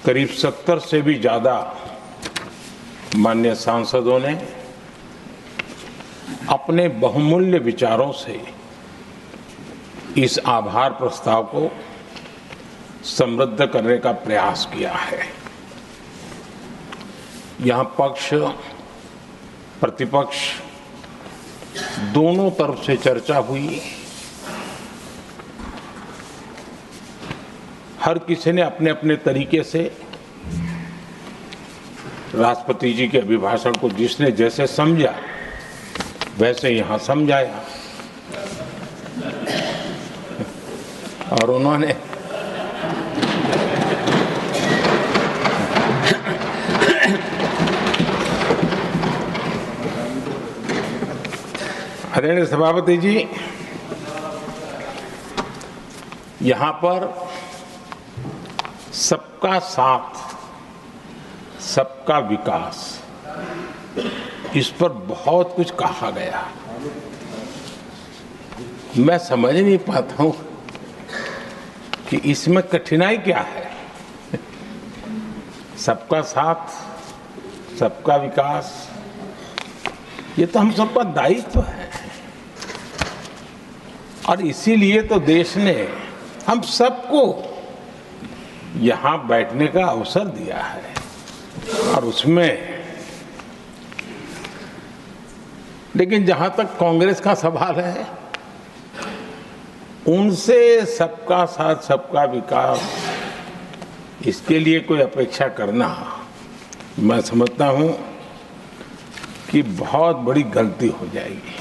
करीब 70 से भी ज्यादा माननीय सांसदों ने अपने बहुमूल्य विचारों से इस आभार प्रस्ताव को समृद्ध करने का प्रयास किया है। यहां पक्ष प्रतिपक्ष दोनों तरफ से चर्चा हुई। हर किसी ने अपने अपने तरीके से राष्ट्रपति जी के अभिभाषण को जिसने जैसे समझा वैसे यहां समझाया और उन्होंने आदरणीय सभापति जी, यहां पर सबका साथ सबका विकास इस पर बहुत कुछ कहा गया। मैं समझ नहीं पाता हूं कि इसमें कठिनाई क्या है। सबका साथ सबका विकास ये तो हम सबका दायित्व है और इसीलिए तो देश ने हम सबको यहां बैठने का अवसर दिया है और उसमें लेकिन जहां तक कांग्रेस का सवाल है, उनसे सबका साथ सबका विकास इसके लिए कोई अपेक्षा करना मैं समझता हूं कि बहुत बड़ी गलती हो जाएगी।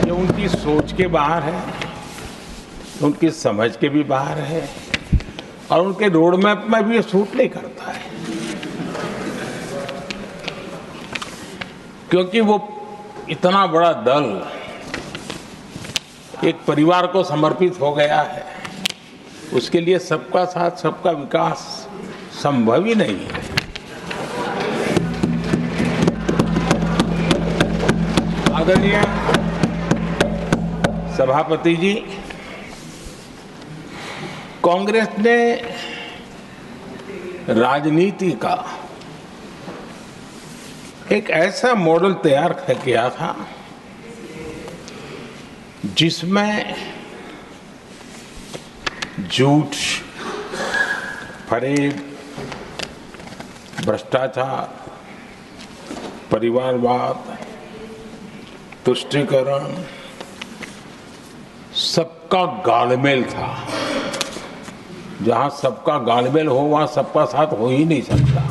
ये उनकी सोच के बाहर है, उनकी समझ के भी बाहर है और उनके रोड मैप में भी ये सूट नहीं करता है, क्योंकि वो इतना बड़ा दल एक परिवार को समर्पित हो गया है, उसके लिए सबका साथ सबका विकास संभव ही नहीं है। आदरणीय सभापति जी, कांग्रेस ने राजनीति का एक ऐसा मॉडल तैयार किया था जिसमें झूठ, फरेब, भ्रष्टाचार, परिवारवाद, तुष्टीकरण सबका गालमेल था। जहां सबका गालमेल हो वहां सबका साथ हो ही नहीं सकता।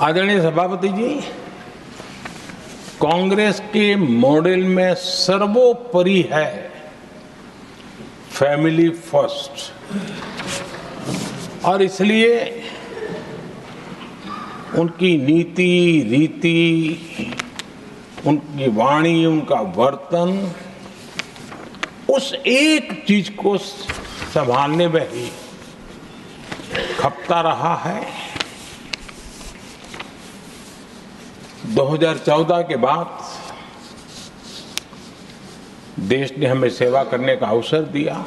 आदरणीय सभापति जी, कांग्रेस के मॉडल में सर्वोपरि है फैमिली फर्स्ट और इसलिए उनकी नीति रीति, उनकी वाणी, उनका वर्तन उस एक चीज को संभालने में ही खपता रहा है। 2014 के बाद देश ने हमें सेवा करने का अवसर दिया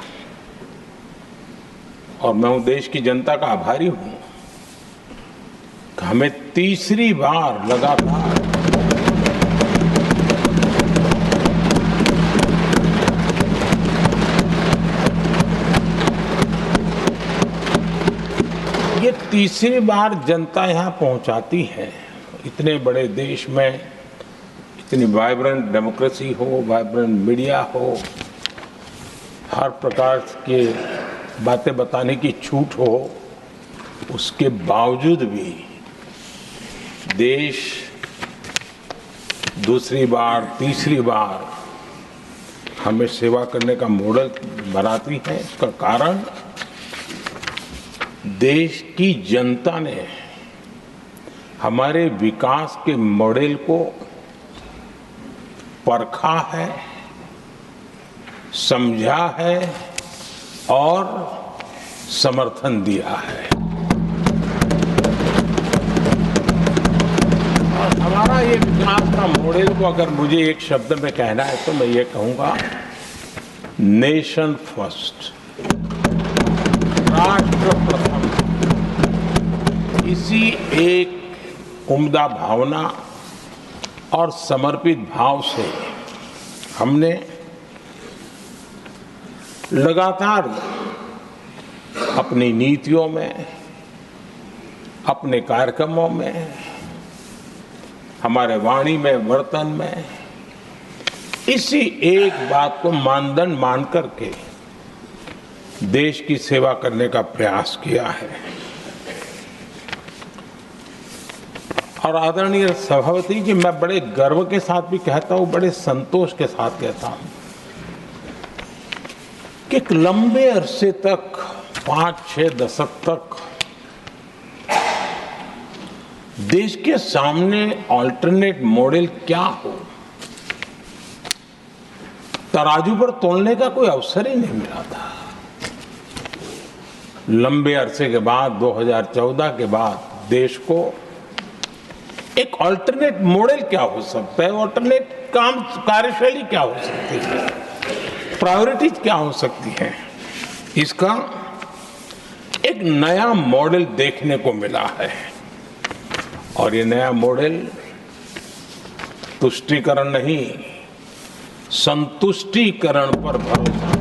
और मैं उन देश की जनता का आभारी हूं कि हमें तीसरी बार लगातार ये तीसरी बार जनता यहां पहुंचाती है। इतने बड़े देश में इतनी वाइब्रेंट डेमोक्रेसी हो, वाइब्रेंट मीडिया हो, हर प्रकार के बातें बताने की छूट हो, उसके बावजूद भी देश दूसरी बार तीसरी बार हमें सेवा करने का मॉडल बनाती है। इसका कारण देश की जनता ने हमारे विकास के मॉडल को परखा है, समझा है और समर्थन दिया है। और हमारा ये अपना मॉडल को अगर मुझे एक शब्द में कहना है तो मैं ये कहूंगा, नेशन फर्स्ट, राष्ट्र प्रथम। इसी एक उम्दा भावना और समर्पित भाव से हमने लगातार अपनी नीतियों में, अपने कार्यक्रमों में, हमारे वाणी में, वर्तन में इसी एक बात को मानदंड मान करके देश की सेवा करने का प्रयास किया है। और आदरणीय सभापति जी, मैं बड़े गर्व के साथ भी कहता हूं, बड़े संतोष के साथ कहता हूं कि एक लंबे अरसे तक, 5-6 दशक तक देश के सामने अल्टरनेट मॉडल क्या हो, तराजू पर तोलने का कोई अवसर ही नहीं मिला था। लंबे अरसे के बाद, 2014 के बाद देश को एक अल्टरनेट मॉडल क्या हो सकता है, अल्टरनेट कार्यशैली क्या हो सकती है, प्रायोरिटीज क्या हो सकती है, इसका एक नया मॉडल देखने को मिला है। और ये नया मॉडल तुष्टीकरण नहीं, संतुष्टीकरण पर भरोसा।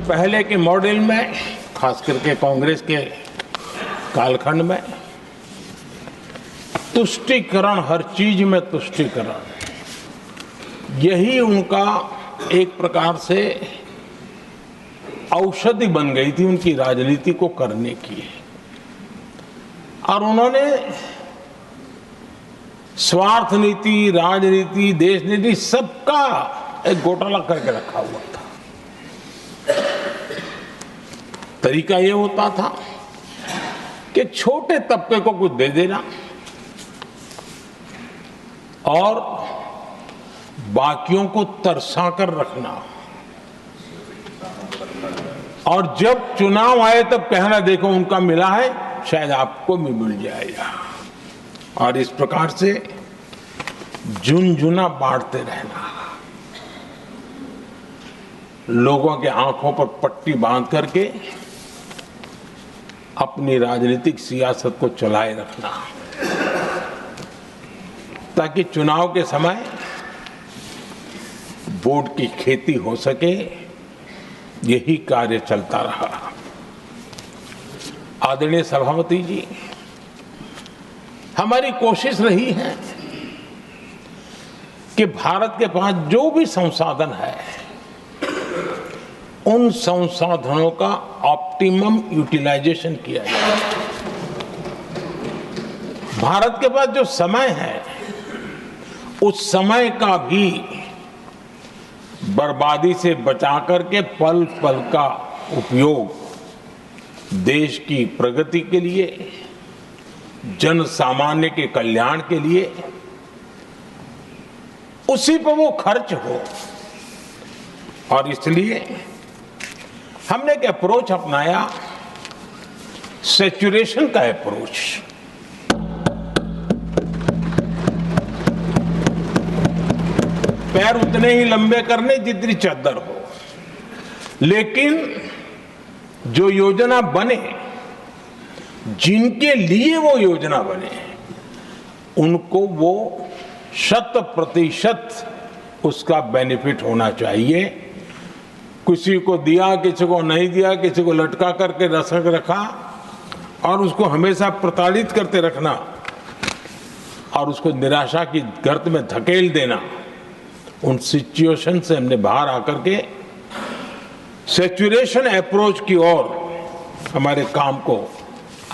पहले के मॉडल में, खास करके कांग्रेस के कालखंड में, तुष्टीकरण, हर चीज में तुष्टीकरण, यही उनका एक प्रकार से औषधि बन गई थी उनकी राजनीति को करने की। और उन्होंने स्वार्थ नीति, राजनीति, देश नीति, सबका एक घोटाला करके रखा हुआ था। तरीका ये होता था कि छोटे तबके को कुछ दे देना और बाकियों को तरसा कर रखना, और जब चुनाव आए तब कहना, देखो उनका मिला है, शायद आपको भी मिल जाएगा। और इस प्रकार से झुनझुना बांटते रहना, लोगों के आंखों पर पट्टी बांध करके अपनी राजनीतिक सियासत को चलाए रखना, ताकि चुनाव के समय वोट की खेती हो सके। यही कार्य चलता रहा। आदरणीय सभापति जी, हमारी कोशिश रही है कि भारत के पास जो भी संसाधन है, उन संसाधनों का ऑप्टिमम यूटिलाइजेशन किया जाए। भारत के पास जो समय है, उस समय का भी बर्बादी से बचा करके पल पल का उपयोग देश की प्रगति के लिए, जन सामान्य के कल्याण के लिए, उसी पर वो खर्च हो। और इसलिए हमने एक अप्रोच अपनाया, सैचुरेशन का अप्रोच। पैर उतने ही लंबे करने जितनी चद्दर हो, लेकिन जो योजना बने, जिनके लिए वो योजना बने, उनको वो 100% उसका बेनिफिट होना चाहिए। किसी को दिया, किसी को नहीं दिया, किसी को लटका करके रसक रखा और उसको हमेशा प्रताड़ित करते रखना और उसको निराशा की गर्त में धकेल देना, उन सिचुएशन से हमने बाहर आकर के सैचुरेशन अप्रोच की ओर हमारे काम को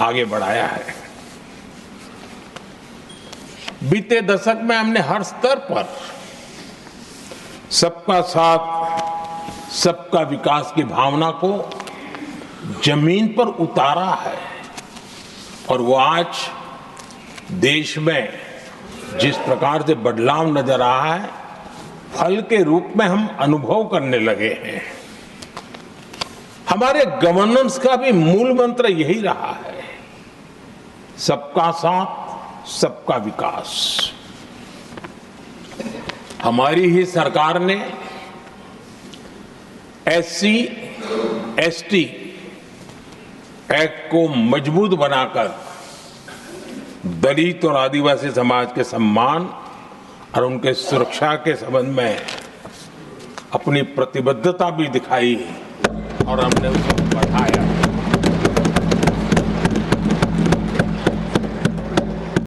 आगे बढ़ाया है। बीते दशक में हमने हर स्तर पर सबका साथ, सबका विकास की भावना को जमीन पर उतारा है। और वो आज देश में जिस प्रकार से बदलाव नजर आ रहा है, फल के रूप में हम अनुभव करने लगे हैं। हमारे गवर्नेंस का भी मूल मंत्र यही रहा है, सबका साथ सबका विकास। हमारी ही सरकार ने SC ST एक्ट को मजबूत बनाकर दलित और आदिवासी समाज के सम्मान और उनके सुरक्षा के संबंध में अपनी प्रतिबद्धता भी दिखाई और हमने उसको बढ़ाया।